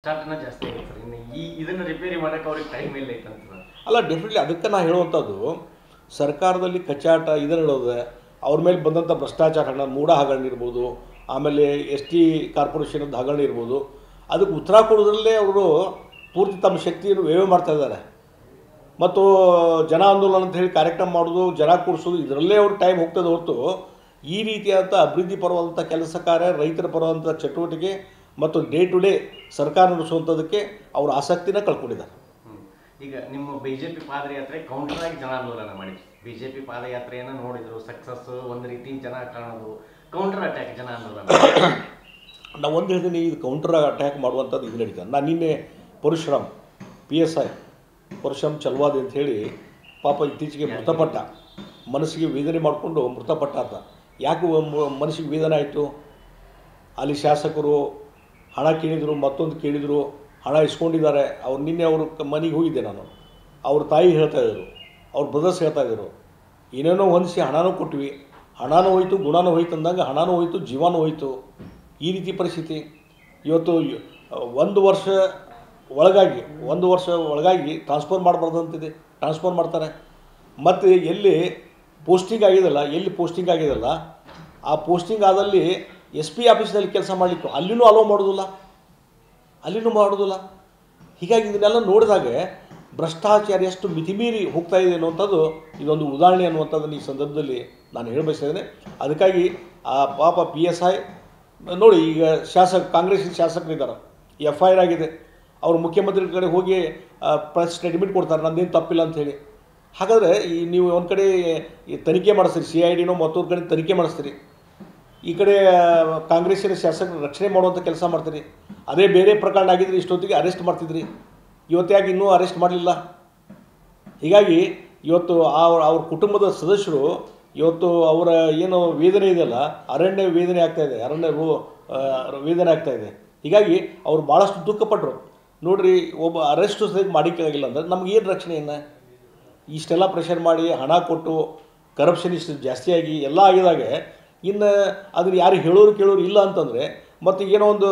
ಚಾರ್ಟ್ನ ಜಾಸ್ತಿ ಆಗೈತೆ ಸರ್. ಇನ್ನು ಇದನ್ನು ರಿಪೇರಿ ಮಾಡೋಕೆ ಅವ್ರಿಗೆ ಟೈಮ್ ಇಲ್ಲ ಐತೆ ಅಂತ ಅಲ್ಲ, ಡೆಫಿನೆಟ್ಲಿ ಅದಕ್ಕೆ ನಾನು ಹೇಳುವಂಥದ್ದು ಸರ್ಕಾರದಲ್ಲಿ ಕಚ್ಚಾಟ ಇದನ್ನು ಹೇಳೋದು, ಅವ್ರ ಮೇಲೆ ಬಂದಂಥ ಭ್ರಷ್ಟಾಚಾರ ಹಣ ಮೂಢ ಹಗರಣ ಇರ್ಬೋದು, ಆಮೇಲೆ ST ಕಾರ್ಪೊರೇಷನದ್ದು ಹಗರಣ ಇರ್ಬೋದು, ಅದಕ್ಕೆ ಉತ್ತರ ಕೊಡೋದ್ರಲ್ಲೇ ಅವರು ಪೂರ್ತಿ ತಮ್ಮ ಶಕ್ತಿಯನ್ನು ವ್ಯಯ ಮಾಡ್ತಾ ಇದ್ದಾರೆ. ಮತ್ತು ಜನ ಆಂದೋಲನ ಅಂತ ಹೇಳಿ ಕಾರ್ಯಕ್ರಮ ಮಾಡೋದು, ಜನ ಕೂರಿಸೋದು, ಇದರಲ್ಲೇ ಅವ್ರ ಟೈಮ್ ಹೋಗ್ತದೆ ಹೊರತು ಈ ರೀತಿಯಾದಂಥ ಅಭಿವೃದ್ಧಿ ಪರವಾದಂಥ ಕೆಲಸ ಕಾರ್ಯ, ರೈತರ ಪರವಾದಂಥ ಚಟುವಟಿಕೆ ಮತ್ತು ಡೇ ಟು ಡೇ ಸರ್ಕಾರ ನಡೆಸುವಂಥದ್ದಕ್ಕೆ ಅವ್ರ ಆಸಕ್ತಿನ ಕಳ್ಕೊಂಡಿದ್ದಾರೆ. ಈಗ ನಿಮ್ಮ BJP ಪಾದಯಾತ್ರೆ ಕೌಂಟರ್ ಆಗಿ ಜನ ಆಂದೋಲನ ಮಾಡಿದ್ರು. BJP ಪಾದಯಾತ್ರೆಯನ್ನು ನೋಡಿದ್ರು, ಸಕ್ಸಸ್ ಒಂದು ರೀತಿ ಜನ ಕಾಣೋದು, ಕೌಂಟರ್ ಅಟ್ಯಾಕ್ ಜನ ಆಂದೋಲನ. ನಾವು ಒಂದು ಹೇಳ್ತೀನಿ, ಇದು ಕೌಂಟರ್ ಅಟ್ಯಾಕ್ ಮಾಡುವಂಥದ್ದು ಇದು ನಡೀತದೆ. ನಾನು ನಿನ್ನೆ ಪರಶುರಾಮ್ PSI ಪರಶುರಾಮ್ ಚಲವಾದಿ ಅಂತ ಹೇಳಿ ಪಾಪ ಇತ್ತೀಚೆಗೆ ಮೃತಪಟ್ಟ, ಮನಸ್ಸಿಗೆ ವೇದನೆ ಮಾಡಿಕೊಂಡು ಮೃತಪಟ್ಟ ಅಂತ. ಯಾಕೆ ಮನಸ್ಸಿಗೆ ವೇದನೆ ಆಯಿತು? ಅಲ್ಲಿ ಶಾಸಕರು ಹಣ ಕೇಳಿದರು, ಮತ್ತೊಂದು ಕೇಳಿದರು, ಹಣ ಇಸ್ಕೊಂಡಿದ್ದಾರೆ. ಅವ್ರು ನಿನ್ನೆ ಅವ್ರ ಮನೆಗೆ ಹೋಗಿದ್ದೆ ನಾನು. ಅವ್ರ ತಾಯಿ ಹೇಳ್ತಾಯಿದ್ರು, ಅವ್ರ ಬ್ರದರ್ಸ್ ಹೇಳ್ತಾಯಿದ್ರು, ಏನೇನೋ ಹೊಂದಿಸಿ ಹಣನೂ ಕೊಟ್ವಿ, ಹಣನೂ ಹೋಯ್ತು, ಗುಣನೂ ಹೋಯ್ತು ಅಂದಂಗೆ ಹಣನೂ ಹೋಯ್ತು, ಜೀವನೂ ಹೋಯ್ತು. ಈ ರೀತಿ ಪರಿಸ್ಥಿತಿ ಇವತ್ತು. ಒಂದು ವರ್ಷ ಒಳಗಾಗಿ ಟ್ರಾನ್ಸ್ಫರ್ ಮಾಡಬಾರ್ದಂತಿದೆ, ಟ್ರಾನ್ಸ್ಫರ್ ಮಾಡ್ತಾರೆ. ಮತ್ತು ಎಲ್ಲಿ ಪೋಸ್ಟಿಂಗ್ ಆಗಿದೆಯಲ್ಲ ಆ ಪೋಸ್ಟಿಂಗ್ ಆದಲ್ಲಿ SP ಆಫೀಸ್ನಲ್ಲಿ ಕೆಲಸ ಮಾಡಲಿಕ್ಕೆ ಅಲ್ಲಿನೂ ಅಲೋ ಮಾಡೋದಿಲ್ಲ. ಹೀಗಾಗಿ ಇದನ್ನೆಲ್ಲ ನೋಡಿದಾಗ ಭ್ರಷ್ಟಾಚಾರ ಎಷ್ಟು ಮಿತಿಮೀರಿ ಹೋಗ್ತಾ ಇದೆ ಅನ್ನುವಂಥದ್ದು ಇದೊಂದು ಉದಾಹರಣೆ ಅನ್ನುವಂಥದ್ದನ್ನು ಈ ಸಂದರ್ಭದಲ್ಲಿ ನಾನು ಹೇಳಬಯಸಿದ್ದೇನೆ. ಅದಕ್ಕಾಗಿ ಆ ಪಾಪ PSI ನೋಡಿ, ಈಗ ಕಾಂಗ್ರೆಸ್ಸಿನ ಶಾಸಕರಿದ್ದಾರೆ, FIR ಆಗಿದೆ. ಅವರು ಮುಖ್ಯಮಂತ್ರಿ ಕಡೆ ಹೋಗಿ ಪ್ರೆಸ್ ಸ್ಟೇಟ್ಮೆಂಟ್ ಕೊಡ್ತಾರೆ, ನಂದೇನು ತಪ್ಪಿಲ್ಲ ಅಂಥೇಳಿ. ಹಾಗಾದರೆ ನೀವು ಒಂದು ಕಡೆ ತನಿಖೆ ಮಾಡಿಸ್ತೀರಿ, CIDನೋ ಮತ್ತೊಂದು ಕಡೆ ತನಿಖೆ ಮಾಡಿಸ್ತೀರಿ, ಈ ಕಡೆ ಕಾಂಗ್ರೆಸ್ಸಿನ ಶಾಸಕರು ರಕ್ಷಣೆ ಮಾಡುವಂಥ ಕೆಲಸ ಮಾಡ್ತೀರಿ. ಅದೇ ಬೇರೆ ಪ್ರಕರಣ ಆಗಿದ್ರೆ ಇಷ್ಟೊತ್ತಿಗೆ ಅರೆಸ್ಟ್ ಮಾಡ್ತಿದ್ರಿ. ಇವತ್ತು ಯಾಕೆ ಇನ್ನೂ ಅರೆಸ್ಟ್ ಮಾಡಲಿಲ್ಲ? ಹೀಗಾಗಿ ಇವತ್ತು ಅವ್ರ ಕುಟುಂಬದ ಸದಸ್ಯರು ಇವತ್ತು ಅವರ ಏನು ವೇದನೆ ಇದೆಯಲ್ಲ, ಅರಣ್ಯ ವೇದನೆ ಆಗ್ತಾಯಿದೆ. ಹೀಗಾಗಿ ಅವ್ರು ಭಾಳಷ್ಟು ದುಃಖಪಟ್ಟರು. ನೋಡಿರಿ, ಒಬ್ಬ ಅರೆಸ್ಟು ಸಹಿತ ಮಾಡಿಕ್ಕಾಗಿಲ್ಲ ಅಂದರೆ ನಮಗೇನು ರಕ್ಷಣೆಯನ್ನು? ಇಷ್ಟೆಲ್ಲ ಪ್ರೆಷರ್ ಮಾಡಿ ಹಣ ಕೊಟ್ಟು ಕರಪ್ಷನ್ ಇಷ್ಟು ಜಾಸ್ತಿಯಾಗಿ ಎಲ್ಲ ಆಗಿದಾಗ ಇನ್ನು ಅದನ್ನು ಯಾರು ಕೇಳೋರು ಇಲ್ಲ ಅಂತಂದರೆ, ಮತ್ತು ಏನೋ ಒಂದು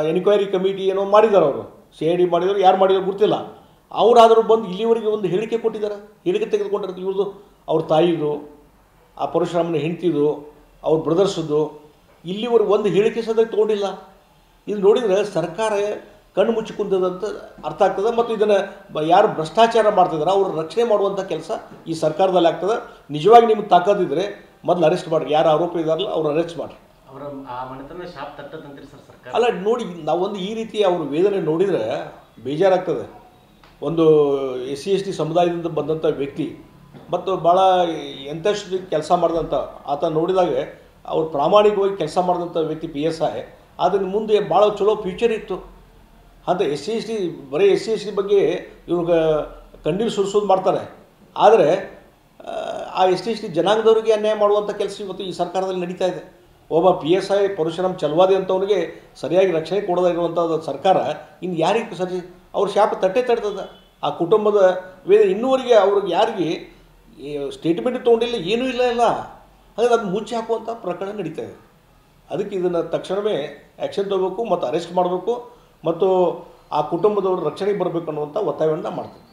ಎನ್ಕ್ವೈರಿ ಕಮಿಟಿ ಏನೋ ಮಾಡಿದ್ದಾರೆ, ಅವರು CID ಮಾಡಿದ್ರು, ಯಾರು ಮಾಡಿದ್ರು ಗೊತ್ತಿಲ್ಲ. ಅವರಾದರೂ ಬಂದು ಇಲ್ಲಿವರೆಗೆ ಒಂದು ಹೇಳಿಕೆ ಕೊಟ್ಟಿದ್ದಾರೆ, ಹೇಳಿಕೆ ತೆಗೆದುಕೊಂಡಿರೋದು ಇವ್ರದ್ದು, ಅವ್ರ ತಾಯಿದು, ಆ ಪರಶುರಾಮನ ಹೆಂಡ್ತಿದು, ಅವ್ರ ಬ್ರದರ್ಸದ್ದು, ಇಲ್ಲಿವರೆಗೆ ಒಂದು ಹೇಳಿಕೆ ಸದ ತೊಗೊಂಡಿಲ್ಲ. ಇದು ನೋಡಿದರೆ ಸರ್ಕಾರ ಕಣ್ಣು ಮುಚ್ಚಿ ಕುಂತದಂತ ಅರ್ಥ ಆಗ್ತದೆ. ಮತ್ತು ಇದನ್ನು ಯಾರು ಭ್ರಷ್ಟಾಚಾರ ಮಾಡ್ತಿದ್ದಾರೆ ಅವ್ರ ರಕ್ಷಣೆ ಮಾಡುವಂಥ ಕೆಲಸ ಈ ಸರ್ಕಾರದಲ್ಲಿ ಆಗ್ತದೆ. ನಿಜವಾಗಿ ನಿಮ್ಗೆ ತಾಕತ್ತಿದ್ರೆ ಮೊದಲು ಅರೆಸ್ಟ್ ಮಾಡಿರಿ, ಯಾರು ಆರೋಪ ಇದ್ದಾರಲ್ಲ ಅವ್ರು ಅರೆಸ್ಟ್ ಮಾಡಿರಿ. ಅವರ ಆ ಮನೆತನ ಶಾಪ್ ತಟ್ಟದಂತೀರಿ ಸರ್ ಸರ್ಕಾರ? ಅಲ್ಲ ನೋಡಿ, ನಾವೊಂದು ಈ ರೀತಿ ಅವ್ರ ವೇದನೆ ನೋಡಿದರೆ ಬೇಜಾರಾಗ್ತದೆ. ಒಂದು SC/ST ಸಮುದಾಯದಿಂದ ಬಂದಂಥ ವ್ಯಕ್ತಿ ಮತ್ತು ಭಾಳ ಎಂಥಷ್ಟು ಕೆಲಸ ಮಾಡಿದಂಥ ಆತ ನೋಡಿದಾಗ ಅವ್ರು ಪ್ರಾಮಾಣಿಕವಾಗಿ ಕೆಲಸ ಮಾಡಿದಂಥ ವ್ಯಕ್ತಿ PSI. ಅದನ್ನು ಮುಂದೆ ಭಾಳ ಚಲೋ ಫ್ಯೂಚರ್ ಇತ್ತು ಅಂತ. SC/ST ಬರೀ SC/ST ಬಗ್ಗೆ ಇವ್ರಿಗೆ ಕಣ್ಣೀರು ಸುರಿಸೋದು ಮಾಡ್ತಾರೆ. ಆದರೆ ಆ SC/ST ಜನಾಂಗದವರಿಗೆ ಅನ್ಯಾಯ ಮಾಡುವಂಥ ಕೆಲಸ ಇವತ್ತು ಈ ಸರ್ಕಾರದಲ್ಲಿ ನಡೀತಾ ಇದೆ. ಒಬ್ಬ PSI ಪರಶುರಾಮ್ ಚಲವಾದಿ ಅಂತವನಿಗೆ ಸರಿಯಾಗಿ ರಕ್ಷಣೆ ಕೊಡೋದಾಗಿರುವಂಥ ಸರ್ಕಾರ ಇನ್ನು ಯಾರಿಗೆ ಸರಿ ಅವ್ರ ಶಾಪ ತಟ್ಟದ. ಆ ಕುಟುಂಬದ ಇನ್ನೂವರೆಗೆ ಅವ್ರಿಗೆ ಯಾರಿಗೆ ಸ್ಟೇಟ್ಮೆಂಟ್ ತೊಗೊಂಡಿಲ್ಲ, ಏನೂ ಇಲ್ಲ. ಹಾಗಾಗಿ ಅದು ಮುಚ್ಚಿ ಹಾಕುವಂಥ ಪ್ರಕರಣ ನಡೀತಾ ಇದೆ. ಅದಕ್ಕೆ ಇದನ್ನು ತಕ್ಷಣವೇ ಆ್ಯಕ್ಷನ್ ತೊಗೋಬೇಕು ಮತ್ತು ಅರೆಸ್ಟ್ ಮಾಡಬೇಕು ಮತ್ತು ಆ ಕುಟುಂಬದವರು ರಕ್ಷಣೆಗೆ ಬರಬೇಕು ಅನ್ನುವಂಥ ಒತ್ತಾಯವನ್ನು ಮಾಡ್ತೀವಿ.